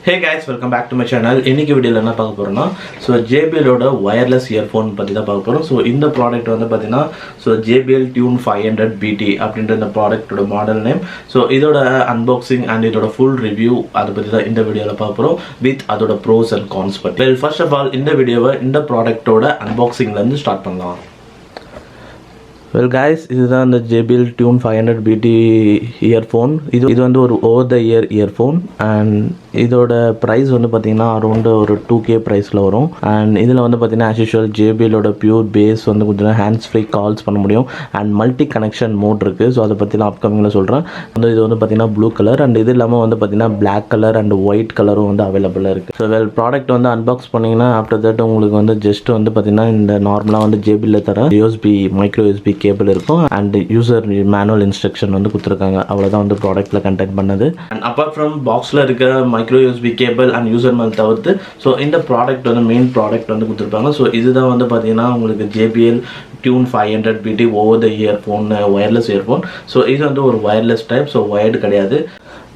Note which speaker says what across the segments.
Speaker 1: Hey guys, welcome back to my channel. இன்னைக்கு வீடியோல என்ன பார்க்க போறோம்னா JBL ஓட wireless earphone பத்தி தான் பார்க்க போறோம். இந்த ப்ராடக்ட் வந்து பாத்தீங்கன்னா JBL Tune 500 BT அப்படிங்கற இந்த ப்ராடக்ட்டோட மாடல் நேம். இதோட அன்பாக்சிங் and இதோட full review அத பத்தி தான் இந்த வீடியோல பார்க்க போறோம் with அதோட pros and cons பத்தி. Well, first of all இந்த வீடியோவை இந்த ப்ராடக்ட்டோட அன்பாக்சிங்ல இருந்து ஸ்டார்ட் பண்ணலாம். Well guys, இதுதான் இந்த JBL Tune 500 BT earphone. இது வந்து ஒரு over the ear earphone and இதோட price வந்து பாத்தீங்கன்னா அரௌண்ட் ஒரு 2k priceல வரும். and இதுல வந்து பாத்தீங்கன்னா as usual JBL ஓட pure bass வந்து கொஞ்சம் hands free calls பண்ண முடியும் and multi connection mode இருக்கு. சோ அத பத்தி நான் அப்கமிங்ல சொல்றேன். இது வந்து பாத்தீங்கன்னா blue color and இது இல்லாம வந்து பாத்தீங்கன்னா black color and white colorவும் வந்து அவேலபிளா இருக்கு. So well product வந்து unbox பண்ணீங்கன்னா after that உங்களுக்கு வந்து just வந்து பாத்தீங்கன்னா இந்த நார்மலா வந்து JBL தர USB micro USB கேபிள் இருக்கும் and user manual instruction வந்து கொடுத்திருக்காங்க. அவ்வளவுதான் வந்து ப்ராடக்ட்ல கண்டென்ட் பண்ணது. and apart from boxல இருக்க micro USB cable and user manual தவிர்த்து சோ இந்த ப்ராடக்ட் வந்து மெயின் ப்ராடக்ட் வந்து கொடுத்திருப்பாங்க. சோ இதுதான் வந்து பாத்தீங்கன்னா உங்களுக்கு JBL Tune 500 BT over the earphone wireless earphone. So இது வந்து ஒரு wireless type, சோ wired கிடையாது.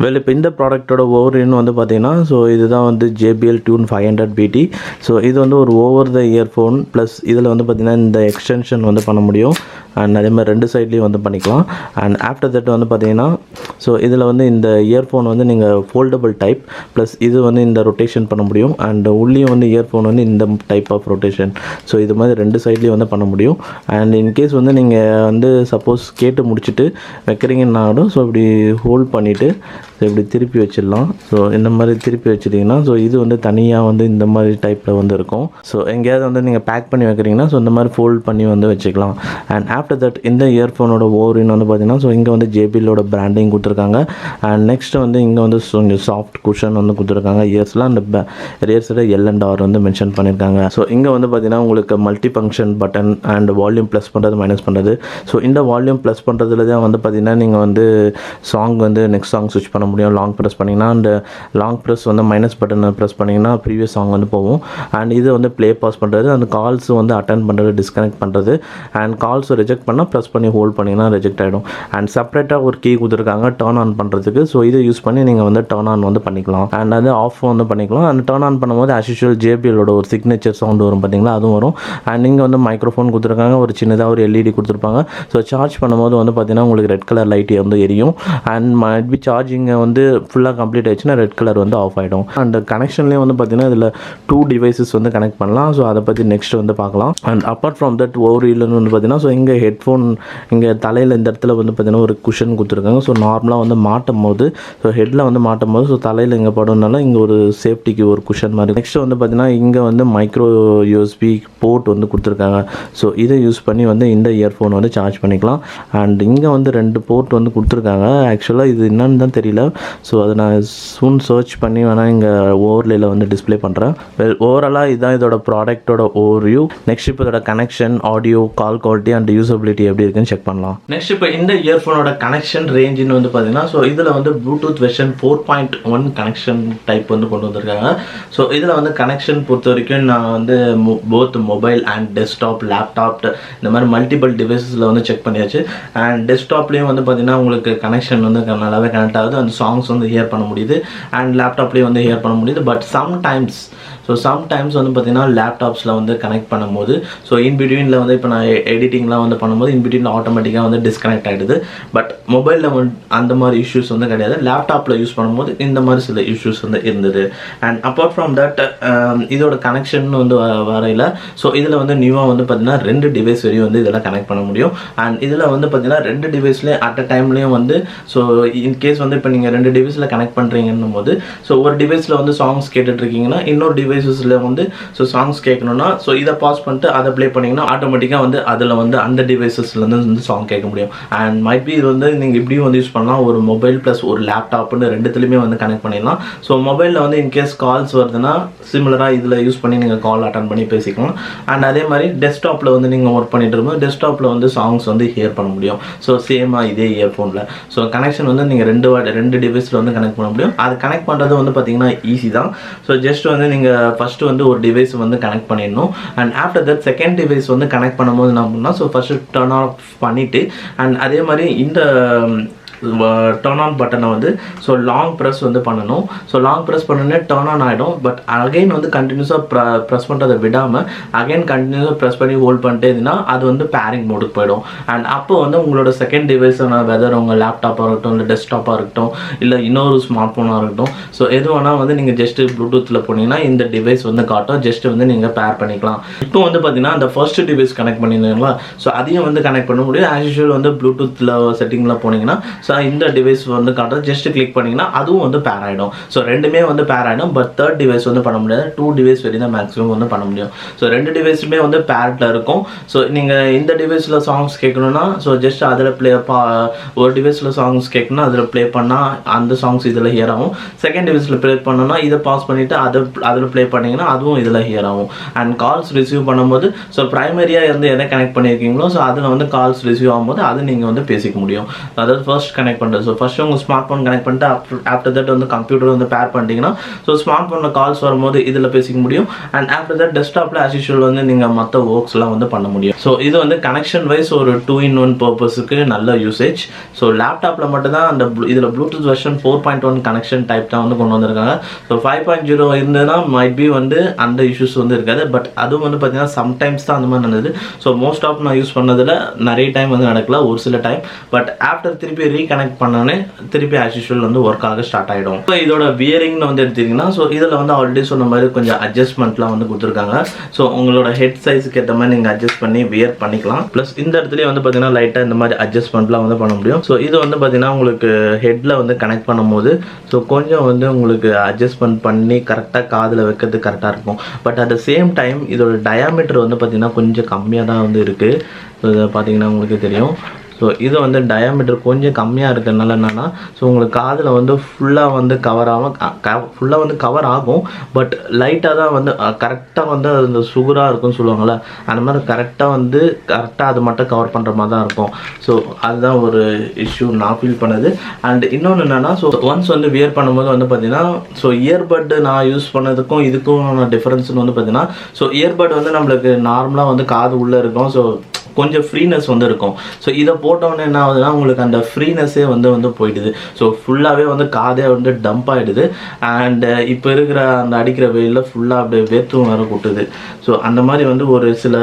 Speaker 1: well இப்போ இந்த ப்ராடக்ட்டோட ஓவர்வியூ வந்து பாத்தீங்கன்னா சோ இதுதான் வந்து JBL Tune 500 BT. சோ இது வந்து ஒரு ஓவர் த இயர்ஃபோன் ப்ளஸ் இதில் வந்து பாத்தீங்கன்னா இந்த எக்ஸ்டென்ஷன் வந்து பண்ண முடியும் and அதே மாதிரி ரெண்டு சைட்லேயும் வந்து பண்ணிக்கலாம். and ஆஃப்டர் தட் வந்து பார்த்தீங்கன்னா ஸோ இதில் வந்து இந்த இயர்ஃபோன் வந்து நீங்கள் ஃபோல்டபுள் டைப் ப்ளஸ் இது வந்து இந்த ரொட்டேஷன் பண்ண முடியும் and உள்ளேயும் வந்து இயர்ஃபோன் வந்து இந்த டைப் ஆஃப் ரொட்டேஷன். ஸோ இது மாதிரி ரெண்டு சைட்லேயும் வந்து பண்ண முடியும். and இன்கேஸ் வந்து நீங்கள் வந்து சப்போஸ் கேட்டு முடிச்சுட்டு வைக்கிறீங்கன்னாலும் ஸோ இப்படி ஹோல்ட் பண்ணிவிட்டு இப்படி திருப்பி வச்சிடலாம். ஸோ இந்த மாதிரி திருப்பி வச்சிட்டிங்கன்னா ஸோ இது வந்து தனியாக வந்து இந்த மாதிரி டைப்பில் வந்து இருக்கும். ஸோ எங்கேயாவது வந்து நீங்கள் பேக் பண்ணி வைக்கிறீங்கன்னா ஸோ இந்த மாதிரி ஃபோல்ட் பண்ணி வந்து வச்சுக்கலாம். அண்ட் ஆஃப்டர் தட் இந்த இயர்ஃபோனோட ஓவரின் வந்து பார்த்தீங்கன்னா ஸோ இங்கே வந்து JBLோட பிராண்டிங் கொடுத்துருக்காங்க. அண்ட் நெக்ஸ்ட் வந்து இங்கே வந்து கொஞ்சம் சாஃப்ட் குஷன் வந்து கொடுத்துருக்காங்க. இயர்ஸ்லாம் அந்த இயர்ஸில் L&R வந்து மென்ஷன் பண்ணியிருக்காங்க. ஸோ இங்கே வந்து பார்த்தீங்கன்னா உங்களுக்கு multi function button and volume plus பண்ணுறது மைனஸ் பண்ணுறது. ஸோ இந்த வால்யூம் ப்ளஸ் பண்ணுறதுல தான் வந்து பார்த்தீங்கன்னா நீங்கள் வந்து சாங் வந்து நெக்ஸ்ட் சாங் ஸ்விட்ச் பண்ண முடியும். லாங் ப்ரெஸ் பண்ணிங்கன்னா அந்த லாங் ப்ரெஸ் வந்து மைனஸ் பட்டனை ப்ரெஸ் பண்ணிங்கன்னா ப்ரீவியஸ் சாங் வந்து போகும். அண்ட் இது வந்து ப்ளே பாஸ் பண்ணுறது, அந்த கால்ஸ் வந்து அட்டன் பண்ணுறது, டிஸ்கனெக்ட் பண்ணுறது அண்ட் கால்ஸை ரிஜெக்ட் பண்ணால் ப்ரெஸ் பண்ணி ஹோல்ட் பண்ணிங்கன்னா ரிஜெக்ட் ஆகிடும். அண்ட் செப்பரேட்டாக ஒரு கீ கொடுத்துருக்காங்க டர்ன் ஆன் பண்ணுறதுக்கு. ஸோ இதை யூஸ் பண்ணி நீங்கள் வந்து டர்ன் ஆன் வந்து பண்ணிக்கலாம் அண்ட் அது ஆஃப் வந்து பண்ணிக்கலாம். அண்ட் டர்ன் ஆன் பண்ணும்போது as usual JBLோட ஒரு சிக்னேச்சர் சவுண்டு வரும் பார்த்தீங்களா, அதுவும் வரும். அண்ட் இங்கே வந்து மைக்ரோஃபோன் கொடுத்துருக்காங்க, ஒரு சின்னதாக ஒரு LED கொடுத்துருப்பாங்க. ஸோ சார்ஜ் பண்ணும்போது வந்து பார்த்தீங்கன்னா உங்களுக்கு ரெட் கலர் லைட் வந்து எரியும். அண்ட் மைட் பி சார்ஜிங்கை வந்து ஃபுல்லாக கம்ப்ளீட் ஆயிடுச்சுன்னா ரெட் கலர் வந்து ஆஃப் ஆகிடும். அண்ட் கனெக்ஷன்லேயே வந்து பார்த்தீங்கன்னா இதில் 2 டிவைசஸ் வந்து கனெக்ட் பண்ணலாம். ஸோ அதை பற்றி நெக்ஸ்ட் வந்து பார்க்கலாம். அண்ட் அப்பார்ட் ஃப்ரம் தட் ஓவரியில் வந்து பார்த்தீங்கன்னா ஸோ இங்கே ஹெட்ஃபோன் இங்கே தலையில் இந்த இடத்துல வந்து பார்த்தீங்கன்னா ஒரு குஷன் கொடுத்துருக்காங்க. ஸோ நார்மலாக வந்து மாட்டும் போது ஸோ ஹெட்டில் வந்து மாட்டும் போது ஸோ தலையில் இங்கே படுறதுனால இங்கே ஒரு சேஃப்டிக்கு ஒரு குஷன் மாதிரி. நெக்ஸ்ட் வந்து பார்த்தீங்கன்னா இங்கே வந்து மைக்ரோ USB போர்ட் வந்து கொடுத்துருக்காங்க. ஸோ இதை யூஸ் பண்ணி வந்து இந்த இயர்ஃபோன் வந்து சார்ஜ் பண்ணிக்கலாம். அண்ட் இங்கே வந்து 2 போர்ட் வந்து கொடுத்துருக்காங்க. ஆக்சுவலாக இது என்னன்னு தான் தெரியல. ஸோ அதை நான் சூன் சர்ச் பண்ணி வேணால் இங்கே ஓவர்லேயில் வந்து டிஸ்பிளே பண்ணுறேன். வெல் ஓவராலாக இதுதான் இதோட ப்ராடக்ட்டோட ஓவர்வியூ. நெக்ஸ்ட் இப்போ இதோட connection, audio, call quality and usability எப்படி இருக்குன்னு செக் பண்ணலாம். நெக்ஸ்ட் இப்போ இந்த இயர்ஃபோனோட கனெக்ஷன் ரேஞ்சுன்னு வந்து பார்த்தீங்கன்னா ஸோ இதில் வந்து ப்ளூடூத் வெர்ஷன் 4.1 கனெக்ஷன் டைப் வந்து கொண்டு வந்திருக்காங்க. ஸோ இதில் வந்து கனெக்ஷன் பொறுத்த வரைக்கும் நான் வந்து both mobile and desktop, laptop இந்த மாதிரி மல்டிபிள் டிவைசஸில் வந்து செக் பண்ணியாச்சு. அண்ட் டெஸ்க்டாப்லேயும் வந்து பார்த்தீங்கன்னா உங்களுக்கு கனெக்ஷன் வந்து நல்லாவே கனெக்ட் ஆகுது. அந்த சாங்ஸ் வந்து ஹியர் பண்ண முடியுது அண்ட் லேப்டாப்லேயும் வந்து ஹியர் பண்ண முடியுது. பட் சம்டைம்ஸ் வந்து பார்த்தீங்கன்னா லேப்டாப்ஸில் வந்து கனெக்ட் பண்ணும்போது ஸோ இன்பிட்வீனில் வந்து இப்போ நான் எடிட்டிங்லாம் வந்து பண்ணும்போது இன்பிட்வீனில் ஆட்டோமேட்டிக்காக வந்து டிஸ்கனெக்ட் ஆகிடுது. பட் மொபைலில் வந்து அந்த மாதிரி இஷ்யூஸ் வந்து கிடையாது. லேப்டாப்பில் யூஸ் பண்ணும்போது இந்த மாதிரி சில இஷ்யூஸ் வந்து இருந்தது. அண்ட் அப்பார்ட் ஃப்ரம் தட் இதோட கனெக்ஷன் வந்து வரையில் ஸோ இதில் வந்து நியூவாக வந்து பார்த்தீங்கன்னா 2 டிவைஸ் வரையும் வந்து இதெல்லாம் கனெக்ட் பண்ண முடியும். அண்ட் இதில் வந்து பார்த்தீங்கன்னா 2 டிவைஸ்லேயும் அட் அ டைம்லேயும் வந்து ஸோ இன்கேஸ் வந்து இப்போ நீங்கள் 2 டிவைஸில் கனெக்ட் பண்ணுறீங்கன்னும் போது ஸோ ஒரு டிவைஸில் வந்து சாங்ஸ் கேட்டுட்ருக்கீங்கன்னா இன்னொரு டிவைஸஸில் வந்து ஸோ சாங்ஸ் கேட்கணும்னா ஸோ இதை பாஸ் பண்ணிட்டு அதை ப்ளே பண்ணிங்கன்னா ஆட்டோமேட்டிக்காக வந்து அதில் வந்து அந்த டிவைஸஸ்லேருந்து வந்து சாங் கேட்க முடியும். அண்ட் மைட் பி இது வந்து நீங்கள் இப்படியும் வந்து யூஸ் பண்ணலாம். ஒரு மொபைல் ப்ளஸ் ஒரு லேப்டாப்னு ரெண்டுத்துலையுமே வந்து கனெக்ட் பண்ணிடலாம். ஸோ மொபைலில் வந்து இன்கேஸ் கால்ஸ் வருதுன்னா சிமிலராக இதில் யூஸ் பண்ணி நீங்கள் கால் அட்டன் பண்ணி பேசிக்கலாம். அண்ட் அதே மாதிரி டெஸ்க்டாப்பில் வந்து நீங்கள் ஒர்க் பண்ணிட்டு இருக்கும்போது டெஸ்க்டாப்பில் வந்து சாங்ஸ் வந்து ஹியர் பண்ண முடியும். ஸோ சேமாக இதே இயர்ஃபோனில் ஸோ கனெக்ஷன் வந்து நீங்கள் 2 டிவைஸில் வந்து கனெக்ட் பண்ண முடியும். அது கனெக்ட் பண்ணுறது வந்து பார்த்தீங்கன்னா ஈஸி தான். ஸோ ஜஸ்ட் வந்து நீங்கள் ஃபஸ்ட்டு வந்து ஒரு டிவைஸ் வந்து கனெக்ட் பண்ணிடணும். And after that second device வந்து கனெக்ட் பண்ணும்போது என்ன பண்ணலாம் ஸோ ஃபஸ்ட்டு டர்ன் ஆஃப் பண்ணிவிட்டு அண்ட் அதே மாதிரி இந்த டர்ன் ஆன் பட்டனை வந்து ஸோ லாங் ப்ரெஸ் வந்து பண்ணணும். ஸோ லாங் ப்ரெஸ் பண்ணோன்னே டர்ன் ஆன் ஆகிடும். பட் அகைன் வந்து கண்டினியூஸாக ப்ரெஸ் பண்ணுறதை விடாமல் அகைன் கண்டினியூஸாக ப்ரெஸ் பண்ணி ஹோல்ட் பண்ணிட்டே இருந்தீங்கன்னா அது வந்து பேரிங் மோடுக்கு போயிடும். அண்ட் அப்போ வந்து உங்களோட செகண்ட் டிவைஸான வெதர் உங்கள் லேப்டாப்பாக இருக்கட்டும், இல்லை டெஸ்க்டாப்பாக இருக்கட்டும், இல்லை இன்னொரு ஸ்மார்ட் ஃபோனாக இருக்கட்டும், ஸோ எது வேணால் வந்து நீங்கள் ஜஸ்ட்டு ப்ளூடூத்தில் போனீங்கன்னா இந்த டிவைஸ் வந்து காட்டும். ஜஸ்ட் வந்து நீங்கள் பேர் பண்ணிக்கலாம். இப்போ வந்து பார்த்தீங்கன்னா அந்த ஃபர்ஸ்ட் டிவைஸ் கனெக்ட் பண்ணியிருந்தீங்களா, ஸோ அதையும் வந்து கனெக்ட் பண்ண முடியும். ஆஸ் யூஷுவல் வந்து ப்ளூடூத்தில் செட்டிங்கில் போனீங்கன்னா ஸோ இந்த டிவைஸ் வந்து காட்டும். ஜஸ்ட் கிளிக் பண்ணிங்கன்னா அதுவும் வந்து பேர் ஆகிடும். ஸோ ரெண்டுமே வந்து பேர் ஆகிடும். பட் தேர்ட் டிவைஸ் வந்து பண்ண முடியாது. 2 டிவைஸ் வரையும் தான் மேக்ஸிமம் வந்து பண்ண முடியும். ஸோ 2 டிவைஸுமே வந்து பேரில் இருக்கும். ஸோ நீங்கள் இந்த டிவைஸில் சாங்ஸ் கேட்கணுன்னா ஸோ ஜஸ்ட் அதில் ஒரு டிவைஸில் சாங்ஸ் கேட்கணும்னா அதில் ப்ளே பண்ணால் அந்த சாங்ஸ் இதில் ஹியர் ஆகும். செகண்ட் டிவைஸில் ப்ளே பண்ணோன்னா இதை பாஸ் பண்ணிவிட்டு அதில் ப்ளே பண்ணிங்கன்னா அதுவும் இதில் ஹியர் ஆகும். அண்ட் கால்ஸ் ரிசீவ் பண்ணும்போது ஸோ ப்ரைமரியாக இருந்து எதை கனெக்ட் பண்ணியிருக்கீங்களோ ஸோ அதில் வந்து கால்ஸ் ரிசீவ் ஆகும்போது அது நீங்கள் வந்து பேசிக்க முடியும். அதாவது ஃபர்ஸ்ட் கனெக்ட் பண்ணுறது. ஸோ ஃபர்ஸ்ட் உங்கள் ஸ்மார்ட் ஃபோன் கனெக்ட் பண்ணிட்டு ஆஃப்டர் தட் வந்து கம்ப்யூட்டர் வந்து பேர் பண்ணிட்டீங்கன்னா ஸோ ஸ்மார்ட் ஃபோனில் கால்ஸ் வரும்போது இதில் பேசிக்க முடியும். அண்ட் ஆஃப்டர் தட் டெஸ்க்டாப்பில் ஆஸ் யூஷுவல் வந்து நீங்கள் மற்ற ஒர்க்ஸ்லாம் வந்து பண்ண முடியும். ஸோ இது வந்து கனெக்ஷன் வைஸ் ஒரு 2-in-1 பர்பஸுக்கு நல்ல யூசேஜ். ஸோ லேப்டாப்பில் மட்டும்தான் அந்த இதில் ப்ளூடூத் வெர்ஷன் 4.1 கனெக்ஷன் டைப் தான் வந்து கொண்டு வந்திருக்காங்க. ஸோ 5.0 இருந்ததுன்னா மைட் பி வந்து அந்த இஷ்யூஸ் வந்து இருக்காது. பட் அதுவும் வந்து பார்த்தீங்கன்னா சம்டைம்ஸ் தான் அந்த மாதிரி நடந்தது. ஸோ மோஸ்ட் ஆஃப் நான் யூஸ் பண்ணதில் நிறைய டைம் வந்து நடக்கல, ஒரு சில டைம். பட் ஆஃப்டர் திருப்பி ரீகனெக்ட் பண்ணோன்னே திருப்பி ஆஸ் யூஷுவல் வந்து ஒர்க் ஆக ஸ்டார்ட் ஆகிடும். ஸோ இதோட வியரிங்னு வந்து எடுத்திங்கன்னா ஸோ இதில் வந்து ஆல்ரெடி சொன்ன மாதிரி கொஞ்சம் அட்ஜஸ்ட்மெண்ட்லாம் வந்து கொடுத்துருக்காங்க. ஸோ உங்களோட ஹெட் சைஸுக்கு ஏற்ற மாதிரி நீங்கள் அட்ஜஸ்ட் பண்ணி வியர் பண்ணிக்கலாம். ப்ளஸ் இந்த இடத்துலேயே வந்து பார்த்தீங்கன்னா லைட்டாக இந்த மாதிரி அட்ஜஸ்ட்மெண்ட்லாம் வந்து பண்ண முடியும். ஸோ இது வந்து பார்த்தீங்கன்னா உங்களுக்கு ஹெட்டில் வந்து கனெக்ட் பண்ணும்போது ஸோ கொஞ்சம் வந்து உங்களுக்கு அட்ஜஸ்ட்மெண்ட் பண்ணி கரெக்டாக காதில் வைக்கிறது கரெக்டாக இருக்கும். But at the same time இதோட டயாமீட்டர் வந்து பார்த்தீங்கன்னா கொஞ்சம் கம்மியாக தான் வந்து இருக்குது. ஸோ இதை பார்த்தீங்கன்னா உங்களுக்கு தெரியும். ஸோ இது வந்து டயாமீட்டர் கொஞ்சம் கம்மியாக இருக்கிறதுனால என்னென்னா ஸோ உங்களுக்கு காதில் வந்து ஃபுல்லாக வந்து கவர் ஆகும். பட் லைட்டாக தான் வந்து கரெக்டாக வந்து அந்த சுகராக இருக்கும்னு சொல்லுவாங்கள்ல, அந்த மாதிரி கரெக்டாக அது மட்டும் கவர் பண்ணுற மாதிரி தான் இருக்கும். ஸோ அதுதான் ஒரு இஷ்யூ நான் ஃபீல் பண்ணது. அண்ட் இன்னொன்று என்னென்னா ஸோ ஒன்ஸ் வந்து வியர் பண்ணும்போது வந்து பார்த்தீங்கன்னா ஸோ இயர்பட்டு நான் யூஸ் பண்ணதுக்கும் இதுக்கும் டிஃப்ரென்ஸ்னு வந்து பார்த்தீங்கன்னா ஸோ இயர்பட் வந்து நம்மளுக்கு நார்மலாக வந்து காது உள்ளே இருக்கும். ஸோ கொஞ்சம் ஃப்ரீனஸ் வந்து இருக்கும். ஸோ இதை போட்டோன்னே என்ன ஆகுதுன்னா உங்களுக்கு அந்த ஃப்ரீனஸ்ஸே வந்து போயிடுது. ஸோ ஃபுல்லாகவே வந்து காதே வந்து டம்ப் ஆகிடுது. அண்ட் இப்போ இருக்கிற அந்த அடிக்கிற வெயிலில் ஃபுல்லாக அப்படியே வேர்த்தும் வேறு கொட்டுது. ஸோ அந்த மாதிரி வந்து ஒரு சில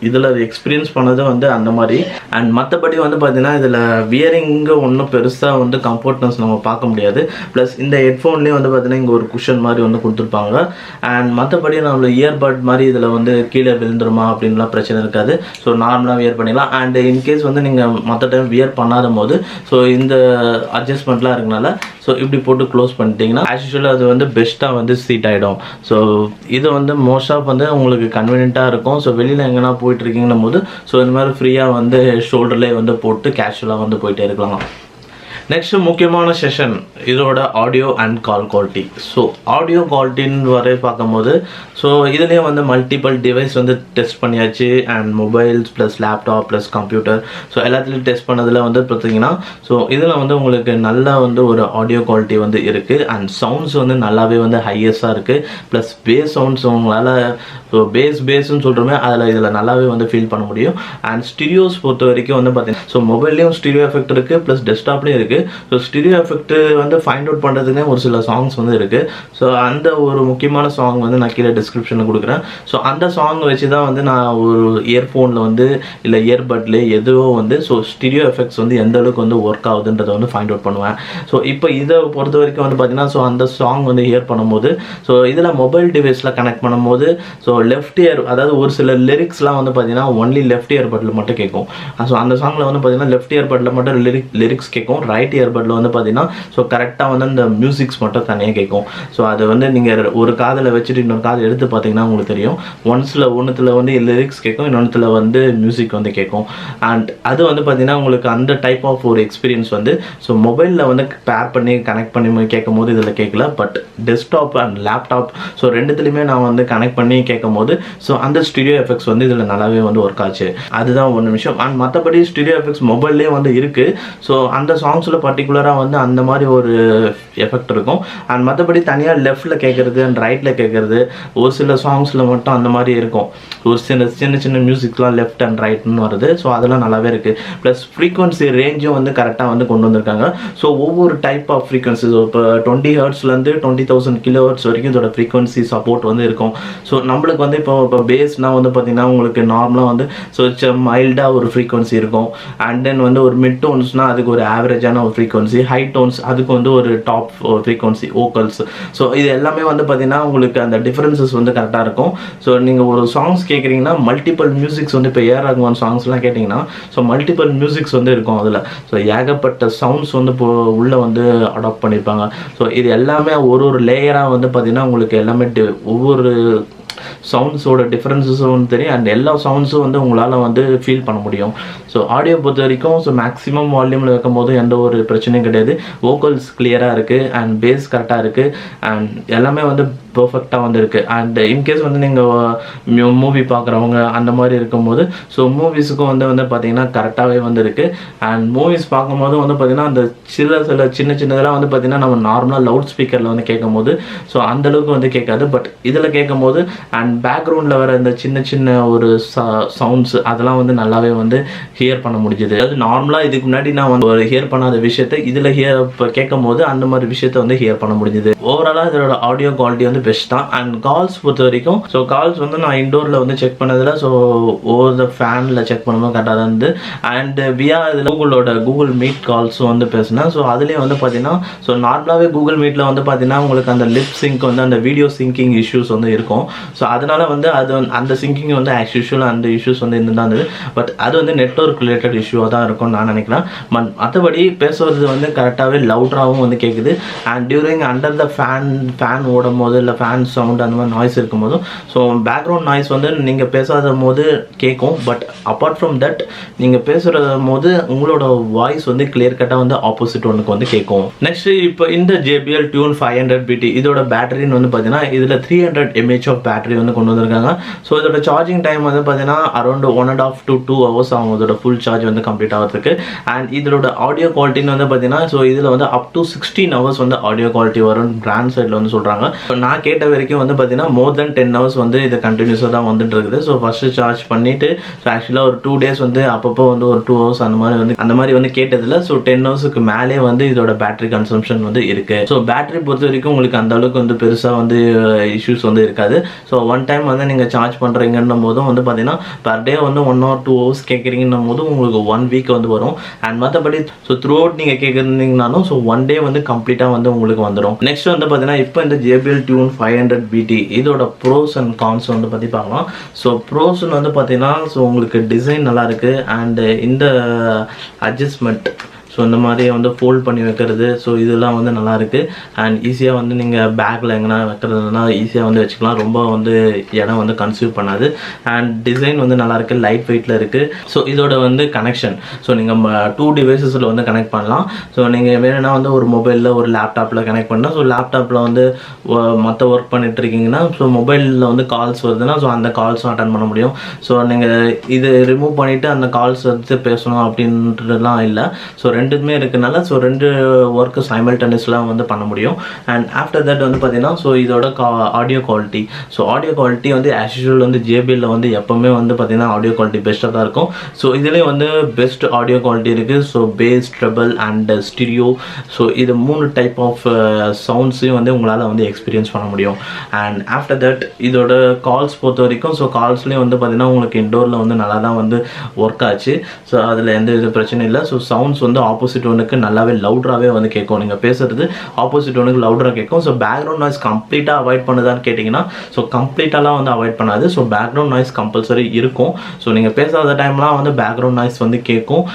Speaker 1: இதில் எக்ஸ்பீரியன்ஸ் பண்ணது வந்து அந்த மாதிரி. அண்ட் மற்றபடி வந்து பார்த்தீங்கன்னா இதில் வியரிங்கு ஒன்றும் பெருசாக வந்து கம்ஃபர்ட்னஸ் நம்ம பார்க்க முடியாது. ப்ளஸ் இந்த ஹெட்ஃபோன்லேயே வந்து பார்த்தீங்கன்னா இங்கே ஒரு குஷன் மாதிரி வந்து கொடுத்துருப்பாங்க. அண்ட் மற்றபடி நம்மளோட இயர்பட் மாதிரி இதில் வந்து கீழே விழுந்துருமா அப்படின்லாம் பிரச்சனை இருக்காது. ஸோ நார்மலாக வியர் பண்ணிக்கலாம். அண்ட் இன்கேஸ் வந்து நீங்கள் மற்ற டைம் வியர் பண்ணாத போது ஸோ இந்த அட்ஜஸ்ட்மெண்ட்லாம் இருக்கனால ஸோ இப்படி போட்டு க்ளோஸ் பண்ணிட்டீங்கன்னா ஆஸ் யூஷுவல் அது வந்து பெஸ்ட்டாக வந்து சீட் ஆகிடும். ஸோ இது வந்து மோஸ்ட் ஆஃப் வந்து உங்களுக்கு கன்வீனியண்ட்டாக இருக்கும். ஸோ வெளியில் எங்கன்னா போயிட்டு இருக்கீங்கன்னும் போது ஸோ இந்த மாதிரி ஃப்ரீயாக வந்து ஷோல்டர்லேயே வந்து போட்டு கேஷுவலாக வந்து போயிட்டே இருக்கலாம். நெக்ஸ்ட் முக்கியமான செஷன் இதோட audio and call quality. So audio குவாலிட்டின்னு வரை பார்க்கும்போது ஸோ இதுலேயே வந்து மல்டிபிள் டிவைஸ் வந்து டெஸ்ட் பண்ணியாச்சு. And mobiles plus laptop plus computer so எல்லாத்துலேயும் டெஸ்ட் பண்ணதில் வந்து பார்த்தீங்கன்னா ஸோ இதில் வந்து உங்களுக்கு நல்லா வந்து ஒரு ஆடியோ குவாலிட்டி வந்து இருக்குது. அண்ட் சவுண்ட்ஸ் வந்து நல்லாவே வந்து ஹையஸ்ட்டாக இருக்குது. ப்ளஸ் பேஸ் சவுண்ட்ஸ் உங்களால் ஸோ பேஸ்ன்னு சொல்கிறோமே இதில் நல்லாவே வந்து ஃபீல் பண்ண முடியும். அண்ட் ஸ்டீரியோஸ் பொறுத்த வரைக்கும் வந்து பார்த்தீங்கன்னா ஸோ மொபைல்லையும் ஸ்டீரியோ எஃபெக்ட் இருக்குது ப்ளஸ் டெஸ்க்டாப்லேயும் இருக்குது. ஸோ ஸ்டீரியோ எஃபெக்ட் வந்து ஃபைண்ட் அவுட் பண்ணுறதுக்குனே ஒரு சில சாங்ஸ் வந்து இருக்குது. ஸோ அந்த ஒரு முக்கியமான சாங் வந்து நான் கீழே டிஸ்கிரிப்ஷனில் கொடுக்குறேன். ஸோ அந்த சாங் வச்சு தான் வந்து நான் ஒரு இயர்ஃபோனில் வந்து இல்லை இயர்பட்லேயே எதுவோ வந்து ஸோ ஸ்டீரியோ எஃபெக்ட்ஸ் வந்து எந்த அளவுக்கு வந்து ஒர்க் ஆகுதுன்றதை வந்து ஃபைண்ட் அவுட் பண்ணுவேன். ஸோ இப்போ இதை பொறுத்த வரைக்கும் வந்து பார்த்தீங்கன்னா ஸோ அந்த சாங் வந்து ஹியர் பண்ணும்போது ஸோ இதில் மொபைல் டிவைஸில் கனெக்ட் பண்ணும்போது ஸோ லெஃப்ட் இயர் அதாவது ஒரு சில லிரிக்ஸ்லாம் வந்து பார்த்தீங்கன்னா ஒன்லி லெஃப்ட் இயர்பட்டில் மட்டும் கேட்கும். ஸோ அந்த சாங்கில் வந்து பார்த்தீங்கன்னா லெஃப்ட் இயர்பட்டில் மட்டும் லிரிக்ஸ் கேட்கும். ரைட் இயர்பட்டில் வந்து பார்த்தீங்கன்னா ஸோ கரெக்டாக வந்து அந்த மியூசிக்ஸ் மட்டும் தனியாக கேட்கும். ஸோ அது வந்து நீங்கள் ஒரு காதில் வச்சுட்டு இன்னொரு காதில் எடுத்து பார்த்தீங்கன்னா உங்களுக்கு தெரியும். ஒன்றுத்தில் வந்து லிரிக்ஸ் கேட்கும், இன்னொன்றுத்தில் வந்து மியூசிக் வந்து கேட்கும். அண்ட் அது வந்து பார்த்தீங்கன்னா உங்களுக்கு அந்த டைப் ஆஃப் ஒரு எக்ஸ்பீரியன்ஸ் வந்து ஸோ மொபைலில் வந்து பேர் பண்ணி கனெக்ட் பண்ணி கேட்கும் போது இதில் கேட்கல. But desktop and laptop so ரெண்டுத்துலையுமே நான் வந்து கனெக்ட் பண்ணி கேட்கும் போது ஸோ அந்த ஸ்டீரியோ எஃபெக்ட்ஸ் வந்து இதில் நல்லாவே வந்து ஒர்க் ஆச்சு. அதுதான் ஒரு நிமிஷம். அண்ட் மற்றபடி ஸ்டீரியோ எஃபெக்ட்ஸ் மொபைல்லே வந்து இருக்குது. ஸோ அந்த சாங்ஸில் சாங்ஸில் பர்டிகுலராக வந்து அந்த மாதிரி ஒரு எஃபெக்ட் இருக்கும். அண்ட் மற்றபடி தனியாக லெஃப்ட்டில் கேட்குறது அண்ட் ரைட்டில் கேட்குறது ஒரு சில சாங்ஸில் மட்டும் அந்த மாதிரி இருக்கும். ஒரு சின்ன சின்ன மியூசிக்லாம் லெஃப்ட் அண்ட் ரைட்னு வருது. ஸோ அதெல்லாம் நல்லாவே இருக்குது. ப்ளஸ் ஃப்ரீக்வன்சி ரேஞ்சும் வந்து கரெக்டாக வந்து கொண்டு வந்திருக்காங்க. ஸோ ஒவ்வொரு டைப் ஆஃப் ஃப்ரீக்வன்சிஸ் இப்போ 20 ஹெர்ட்ஸ்லேருந்து 20,000 கிலோ ஹெர்ட்ஸ் வரைக்கும் இதோட ஃப்ரீக்வன்சி சப்போர்ட் வந்து இருக்கும். ஸோ நம்மளுக்கு வந்து இப்போ பேஸ்னால் வந்து பார்த்திங்கன்னா உங்களுக்கு நார்மலாக வந்து ஸோ மைல்டாக ஒரு ஃப்ரீக்வன்சி இருக்கும். அண்ட் தென் வந்து ஒரு மிட் டோன்ஸ்னால் அதுக்கு ஒரு ஆவரேஜான ஒரு ஃப்ரீக்வன்சி, ஹை டோன்ஸ் அதுக்கு வந்து ஒரு டாப் ஃப்ரீக்வன்சி வோக்கல்ஸ். ஸோ இது எல்லாமே வந்து பார்த்திங்கன்னா உங்களுக்கு அந்த டிஃப்ரென்சஸ் வந்து கரெக்டாக இருக்கும். ஸோ நீங்கள் ஒரு சாங்ஸ் கேட்குறீங்கன்னா மல்டிபிள் மியூசிக்ஸ் வந்து இப்போ ஏஆர் ரஹ்மான் சாங்ஸ்லாம் கேட்டிங்கன்னா ஸோ மல்டிபிள் மியூசிக்ஸ் வந்து இருக்கும் அதில். ஸோ ஏகப்பட்ட சவுண்ட்ஸ் வந்து இப்போ உள்ளே வந்து அடாப்ட் பண்ணியிருப்பாங்க. ஸோ இது எல்லாமே ஒரு லேயராக வந்து பார்த்திங்கன்னா உங்களுக்கு எல்லாமே ஒவ்வொரு சவுண்ட்ஸோட டிஃப்ரென்ஸஸும் வந்து தெரியும். அண்ட் எல்லா சவுண்ட்ஸும் வந்து உங்களால் வந்து ஃபீல் பண்ண முடியும். ஸோ ஆடியோ பொறுத்த வரைக்கும் ஸோ மேக்ஸிமம் வால்யூமில் வைக்கும் போது எந்த ஒரு பிரச்சனையும் கிடையாது. வோக்கல்ஸ் கிளியராக இருக்குது அண்ட் பேஸ் கரெக்டாக இருக்குது அண்ட் எல்லாமே வந்து பர்ஃபெக்டாக வந்து இருக்குது. அண்ட் இன்கேஸ் வந்து நீங்கள் மூவி பார்க்குறவங்க அந்த மாதிரி இருக்கும்போது ஸோ மூவிஸுக்கும் வந்து பார்த்திங்கன்னா கரெக்டாகவே வந்து இருக்குது. அண்ட் மூவிஸ் பார்க்கும்போது வந்து பார்த்திங்கன்னா அந்த சில சின்னதெல்லாம் வந்து பார்த்திங்கன்னா நம்ம நார்மலாக லவுட் ஸ்பீக்கரில் வந்து கேட்கும் போது ஸோ அந்தளவுக்கு வந்து கேட்காது. பட் இதில் கேட்கும் போது அண்ட் பேக்ரவுண்டில் வர இந்த சின்ன ஒரு சவுண்ட்ஸ் அதெல்லாம் வந்து நல்லாவே வந்து ஹியர் பண்ண முடிஞ்சுது. அது நார்மலாக இதுக்கு முன்னாடி நான் வந்து ஒரு ஹியர் பண்ணாத விஷயத்தை இதில் இப்போ கேட்கும் போது அந்த மாதிரி விஷயத்தை வந்து ஹியர் பண்ண முடிஞ்சுது. ஓவராலாக இதோட ஆடியோ குவாலிட்டி வந்து பெஸ்ட் தான். அண்ட் கால்ஸ் பொறுத்த வரைக்கும் ஸோ கால்ஸ் வந்து நான் இண்டோரில் வந்து செக் பண்ணதில் ஸோ ஓவர் த ஃபேனில் செக் பண்ணும்போது கரெக்டாக தான் இருந்து. அண்ட் இதில் கூகுள் மீட் கால்ஸும் வந்து பேசினேன். ஸோ அதுலேயும் வந்து பார்த்தீங்கன்னா ஸோ நார்மலாகவே கூகுள் மீட்டில் வந்து பார்த்தீங்கன்னா உங்களுக்கு அந்த லிப் சிங்க் வந்து அந்த வீடியோ சிங்கிங் இஷ்யூஸ் வந்து இருக்கும். ஸோ அதனால் வந்து அந்த சிங்கிங் வந்து ஆஸ் யூஷுவல் அந்த இஷ்யூஸ் வந்து இருந்துதான் இருந்தது. பட் அது வந்து நெட்வொர்க் ரிலேட்டட் இஷ்யூவாக தான் இருக்கும்னு நான் நினைக்கிறேன். மற்றபடி பேசுவது வந்து கரெக்டாகவே லவுட்ராகவும் வந்து கேட்குது. And during under the fan ஓடும் போது இல்லை ஃபேன் சவுண்ட் அந்த மாதிரி நாய்ஸ் இருக்கும் போதும் ஸோ பேக்ரவுண்ட் நாய்ஸ் வந்து நீங்கள் பேசாத போது கேட்கும். பட் அப்பார்ட் ஃப்ரம் தட் நீங்கள் பேசுகிற போது உங்களோட வாய்ஸ் வந்து கிளியர் கட்டாக வந்து ஆப்போசிட் ஒன்றுக்கு வந்து கேட்கும். நெக்ஸ்ட் இப்போ இந்த JBL Tune 500 BT இதோட பேட்டரின்னு வந்து பார்த்தீங்கன்னா இதில் 300 mAh ஆஃப் பேட்டரி வந்து கொண்டு வந்திருக்காங்க. ஸோ இதோட சார்ஜிங் டைம் வந்து பார்த்தீங்கன்னா அரௌண்ட் 1.5 to 2 hours ஆகும் இதோட ஃபுல் சார்ஜ் வந்து கம்ப்ளீட் ஆகிறதுக்கு. அண்ட் இதோட ஆடியோ குவாலிட்டின்னு வந்து பார்த்தீங்கன்னா ஸோ இதில் வந்து அப் டு 16 hours வந்து ஆடியோ குவாலிட்டி வரும் பிராண்ட் சைடில் வந்து சொல்கிறாங்க. ஸோ நான் கேட்ட வரைக்கும் வந்து பார்த்தீங்கன்னா மோர் தென் 10 hours வந்து இது கண்டினியூஸாக தான் வந்துட்டு இருக்குது. ஸோ ஃபஸ்ட்டு சார்ஜ் பண்ணிவிட்டு ஸோ ஆக்சுவலாக ஒரு 2 days வந்து அப்பப்போ வந்து ஒரு 2 hours அந்த மாதிரி வந்து கேட்டதில்ல. ஸோ 10 hours மேலே வந்து இதோட பேட்டரி கன்சம்ஷன் வந்து இருக்குது. ஸோ பேட்டரி பொறுத்த வரைக்கும் உங்களுக்கு அந்த அளவுக்கு வந்து பெருசாக வந்து இஷ்யூஸ் வந்து இருக்காது. ஸோ ஒன் டைம் வந்து நீங்கள் சார்ஜ் பண்ணுறீங்கன்னும் போதும் வந்து பார்த்தீங்கன்னா பர் டே வந்து 1 or 2 hours கேட்குறீங்கன்னும் போதும் உங்களுக்கு 1 week வந்து வரும். அண்ட் மற்றபடி ஸோ த்ரூ அவுட் நீங்கள் கேட்குறீங்கனாலும் ஸோ 1 day வந்து கம்ப்ளீட்டாக வந்து உங்களுக்கு வந்துடும். நெக்ஸ்ட் வந்து பார்த்தீங்கன்னா இப்போ இந்த JBL Tune 500 BT இதோட ப்ரோஸ் அண்ட் கான்ஸ் வந்து பற்றி பார்க்கலாம். ஸோ ப்ரோஸ்ன்னு வந்து பார்த்தீங்கன்னா ஸோ உங்களுக்கு டிசைன் நல்லாயிருக்கு. அண்டு இந்த அட்ஜஸ்ட்மெண்ட் ஸோ இந்த மாதிரி வந்து ஃபோல்ட் பண்ணி வைக்கிறது ஸோ இதெல்லாம் வந்து நல்லாயிருக்கு. அண்ட் ஈஸியாக வந்து நீங்கள் பேக்கில் எங்கன்னா வைக்கிறதுனா ஈஸியாக வந்து வச்சுக்கலாம். ரொம்ப வந்து இடம் வந்து கன்சியூம் பண்ணாது. அண்ட் டிசைன் வந்து நல்லாயிருக்கு, லைட் வெயிட்டில் இருக்குது. ஸோ இதோட வந்து கனெக்ஷன் ஸோ நீங்கள் 2 devices வந்து கனெக்ட் பண்ணலாம். ஸோ நீங்கள் வேணும்னா வந்து ஒரு மொபைலில் ஒரு லேப்டாப்பில் கனெக்ட் பண்ணால் ஸோ லேப்டாப்பில் வந்து மற்ற ஒர்க் பண்ணிட்டு இருக்கீங்கன்னா ஸோ மொபைலில் வந்து கால்ஸ் வருதுன்னா ஸோ அந்த கால்ஸும் அட்டன் பண்ண முடியும். ஸோ நீங்கள் இது ரிமூவ் பண்ணிவிட்டு அந்த கால்ஸ் வந்து பேசணும் அப்படின்றதுலாம் இல்லை. ஸோ ரெண்டுமே இருக்குனால ஸோ 2 ஒர்க்கு சைமல்டேனியஸ்லாம் வந்து பண்ண முடியும். அண்ட் ஆஃப்டர் தட் வந்து பார்த்தீங்கன்னா ஸோ இதோட audio quality so audio quality வந்து ஆஸ் யூஷுவல் வந்து JBL வந்து எப்போவுமே வந்து பார்த்தீங்கன்னா ஆடியோ குவாலிட்டி பெஸ்ட்டாக தான் இருக்கும். ஸோ இதுலேயும் வந்து பெஸ்ட் ஆடியோ குவாலிட்டி இருக்குது. So bass, treble and stereo so இது 3 டைப் ஆஃப் சவுண்ட்ஸையும் வந்து உங்களால் வந்து எக்ஸ்பீரியன்ஸ் பண்ண முடியும். அண்ட் ஆஃப்டர் தட் இதோட கால்ஸ் பொறுத்த வரைக்கும் ஸோ கால்ஸ்லேயும் வந்து பார்த்தீங்கன்னா உங்களுக்கு இண்டோரில் வந்து நல்லா தான் வந்து ஒர்க் ஆச்சு. ஸோ அதில் எந்த இது பிரச்சனையும் இல்லை. ஸோ சவுண்ட்ஸ் வந்து ஆப்போசிட் ஒன்றுக்கு நல்லாவே லவுடராகவே வந்து கேட்கும். நீங்கள் பேசுகிறது ஆப்போசிட் ஒன்றுக்கு லவுடராக கேட்கும். ஸோ பேக்ரவுண்ட் நாய்ஸ் கம்ப்ளீட்டாக அவாய்ட் பண்ணுதான்னு கேட்டிங்கன்னா ஸோ கம்ப்ளீட்டாலாம் வந்து அவாய்ட் பண்ணாது. ஸோ பேக்ரவுண்ட் நாய்ஸ் கம்பல்சரி இருக்கும். ஸோ நீங்கள் பேசாத டைம்லாம் வந்து பேக்ரவுண்ட் நாய்ஸ் வந்து கேட்கும்.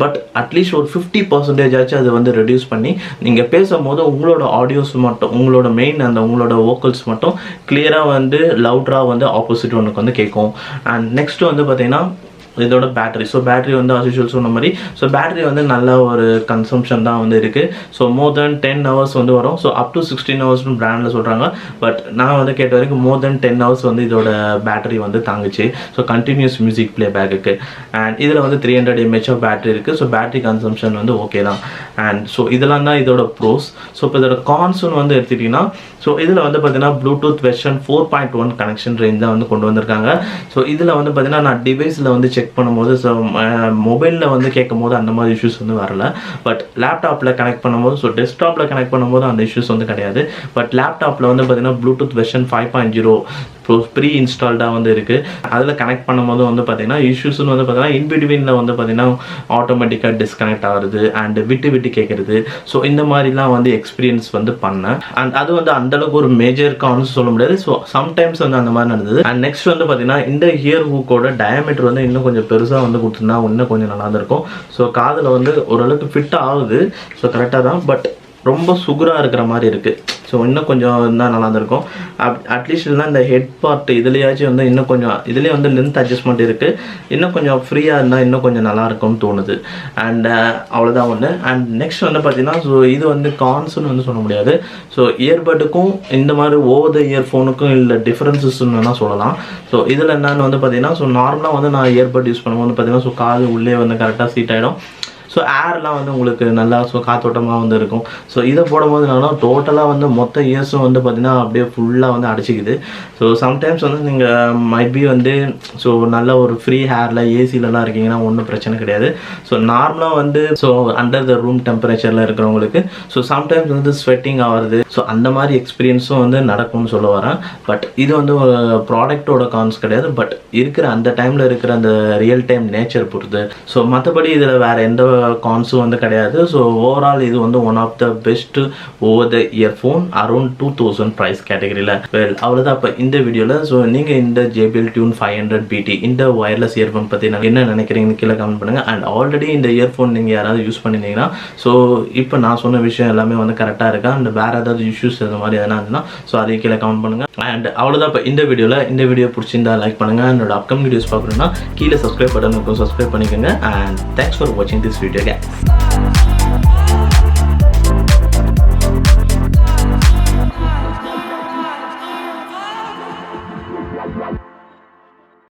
Speaker 1: பட் அட்லீஸ்ட் ஒரு 50% ஆச்சு அது வந்து ரெடியூஸ் பண்ணி நீங்கள் பேசும்போது உங்களோட ஆடியோஸ் மட்டும் உங்களோட மெயின் அந்த உங்களோட வோக்கல்ஸ் மட்டும் கிளியராக வந்து லவுடராக வந்து ஆப்போசிட் ஒன்றுக்கு வந்து கேட்கும். அண்ட் நெக்ஸ்ட் வந்து பார்த்தீங்கன்னா இதோட பேட்டரி. ஸோ பேட்டரி வந்து as usual சொன்ன மாதிரி ஸோ பேட்டரி வந்து நல்ல ஒரு கன்சம்ஷன் தான் வந்து இருக்குது. ஸோ மோர் தென் 10 ஹவர்ஸ் வந்து வரும். ஸோ அப் டு 16 ஹவர்ஸ்னு பிராண்டில் சொல்கிறாங்க. பட் நான் வந்து கேட்ட வரைக்கும் மோர் தென் 10 ஹவர்ஸ் வந்து இதோட பேட்டரி வந்து தாங்குச்சு. ஸோ கண்டினியூஸ் மியூசிக் ப்ளே பேக்குக்கு. அண்ட் இதில் வந்து 300 mAh ஆஃப் பேட்டரி இருக்குது. ஸோ பேட்டரி கன்சம்ஷன் வந்து ஓகே தான். அண்ட் ஸோ இதெல்லாம் தான் இதோட ப்ரோஸ். ஸோ இப்போ இதோட கான்ஸ்னு வந்து எடுத்துக்கிட்டிங்கன்னா ஸோ இதில் வந்து பார்த்தீங்கன்னா ப்ளூடூத் வெர்ஷன் 4.1 கனெக்ஷன் ரேஞ்ச் தான் வந்து கொண்டு வந்திருக்காங்க. ஸோ இதில் வந்து பார்த்தீங்கன்னா நான் டிவைஸில் வந்து செக் பண்ணும்போது ஸோ மொபைலில் வந்து கேட்கும் போது அந்த மாதிரி இஷ்யூஸ் வந்து வரல. பட் லேப்டாப்பில் கனெக்ட் பண்ணும்போது ஸோ டெஸ்க்டாப்பில் கனெக்ட் பண்ணும்போது அந்த இஷ்யூஸ் வந்து கிடையாது. பட் லேப்டாப்பில் வந்து பார்த்தீங்கன்னா ப்ளூடூத் வெர்ஷன் 5.0 ப்ரீ இன்ஸ்டால்டாக வந்து இருக்குது. அதில் கனெக்ட் பண்ணும்போது வந்து பார்த்தீங்கன்னா இஷ்யூஸ்னு வந்து பார்த்தீங்கன்னா இன்பிட்வீனில் வந்து பார்த்தீங்கன்னா ஆட்டோமேட்டிக்காக டிஸ்கனெக்ட் ஆகுது அண்ட் விட்டு கேட்குறது. ஸோ இந்த மாதிரிலாம் வந்து எக்ஸ்பீரியன்ஸ் வந்து பண்ணேன். அண்ட் அது வந்து அந்தளவுக்கு ஒரு மேஜர் கான்ஸ் சொல்ல முடியாது. ஸோ சம்டைம்ஸ் வந்து அந்த மாதிரி நடந்தது. அண்ட் நெக்ஸ்ட் வந்து பார்த்தீங்கன்னா இந்த இயர் ஹூக்கோட டயமீட்டர் வந்து இன்னும் கொஞ்சம் பெருசாக வந்து கொடுத்துருந்தா இன்னும் கொஞ்சம் நல்லா இருந்திருக்கும். ஸோ காதில் வந்து ஓரளவுக்கு ஃபிட் ஆகுது. ஸோ கரெக்டாக தான். பட் ரொம்ப சுகராக இருக்கிற மாதிரி இருக்குது. ஸோ இன்னும் கொஞ்சம் இருந்தால் நல்லா இருந்திருக்கும். அட்லீஸ்ட் இல்லைனா இந்த ஹெட் பார்ட் இதுலேயாச்சும் வந்து இன்னும் கொஞ்சம் இதுலேயே வந்து லென்த் அட்ஜஸ்ட்மெண்ட் இருக்குது. இன்னும் கொஞ்சம் ஃப்ரீயாக இருந்தால் இன்னும் கொஞ்சம் நல்லா இருக்கும்னு தோணுது. அண்ட் அவ்வளோதான் ஒன்று. அண்ட் நெக்ஸ்ட் வந்து பார்த்தீங்கன்னா ஸோ இது வந்து கான்ஸ்னு வந்து சொல்ல முடியாது. ஸோ இயர்பட்டுக்கும் இந்த மாதிரி ஓவர் த இயர்ஃபோனுக்கும் இல்லை டிஃப்ரென்சஸ்ன்னு வேணால் சொல்லலாம். ஸோ இதில் என்னென்னு வந்து பார்த்தீங்கன்னா ஸோ நார்மலாக வந்து நான் இயர்பட் யூஸ் பண்ணும்போது பார்த்தீங்கன்னா ஸோ காது உள்ளே வந்து கரெக்டாக சீட் ஆகிடும். ஸோ ஏர்லாம் வந்து உங்களுக்கு நல்லா ஸோ காத்தோட்டமாக வந்து இருக்கும். ஸோ இதை போடும்போது என்னன்னா டோட்டலாக வந்து மொத்த இயர்ஸும் வந்து பார்த்திங்கன்னா அப்படியே ஃபுல்லாக வந்து அடிச்சிக்குது. ஸோ சம்டைம்ஸ் வந்து நீங்கள் மைட் பி வந்து ஸோ நல்ல ஒரு ஃப்ரீ ஹேரில் ஏசிலலாம் இருக்கீங்கன்னா ஒன்றும் பிரச்சனை கிடையாது. ஸோ நார்மலாக வந்து ஸோ அண்டர் த ரூம் டெம்பரேச்சரில் இருக்கிறவங்களுக்கு ஸோ சம்டைம்ஸ் வந்து ஸ்வெட்டிங் ஆகிறது. ஸோ அந்த மாதிரி எக்ஸ்பீரியன்ஸும் வந்து நடக்கும்னு சொல்ல வரேன். பட் இது வந்து ஒரு ப்ராடக்டோட கான்ஸ் கிடையாது. பட் இருக்கிற அந்த டைமில் இருக்கிற அந்த ரியல் டைம் நேச்சர் பொறுத்து. ஸோ மற்றபடி இதில் வேறு எந்த கான்ஸும் வந்து கிடையாது. ஸோ ஓவரால் இது வந்து one of the best over the earphone around 2000 price கேட்டகரியில். வெல் அவ்வளோதான் இப்போ இந்த வீடியோவில். ஸோ நீங்கள் இந்த JBL Tune 500 BT இந்த ஒயர்லெஸ் இயர்ஃபோன் பற்றி நான் என்ன நினைக்கிறீங்கன்னு கீழே கமெண்ட் பண்ணுங்கள். அண்ட் ஆல்ரெடி இந்த இயர்ஃபோன் நீங்கள் யாராவது யூஸ் பண்ணியிருந்தீங்கன்னா ஸோ இப்போ நான் சொன்ன விஷயம் எல்லாமே வந்து கரெக்டாக இருக்கா அண்ட் வேறு ஏதாவது இஷ்யூஸ் இந்த மாதிரி எதனா இருந்துன்னா ஸோ அதையும் கீழே கமெண்ட் பண்ணுங்கள். அண்ட் அவ்வளோதான் இப்போ இந்த வீடியோவில். இந்த வீடியோ பிடிச்சிருந்தா லைக் பண்ணுங்கள். என்னோட அப்கமிங் வீடியோஸ் பார்க்கணுன்னா கீழே சப்ஸ்கிரைப் பட்டன் இருக்கும், சப்ஸ்கிரைப் பண்ணிக்கோங்க. அண்ட் தேங்க்ஸ் ஃபார் வாட்சிங் திஸ் வீடியோ guys.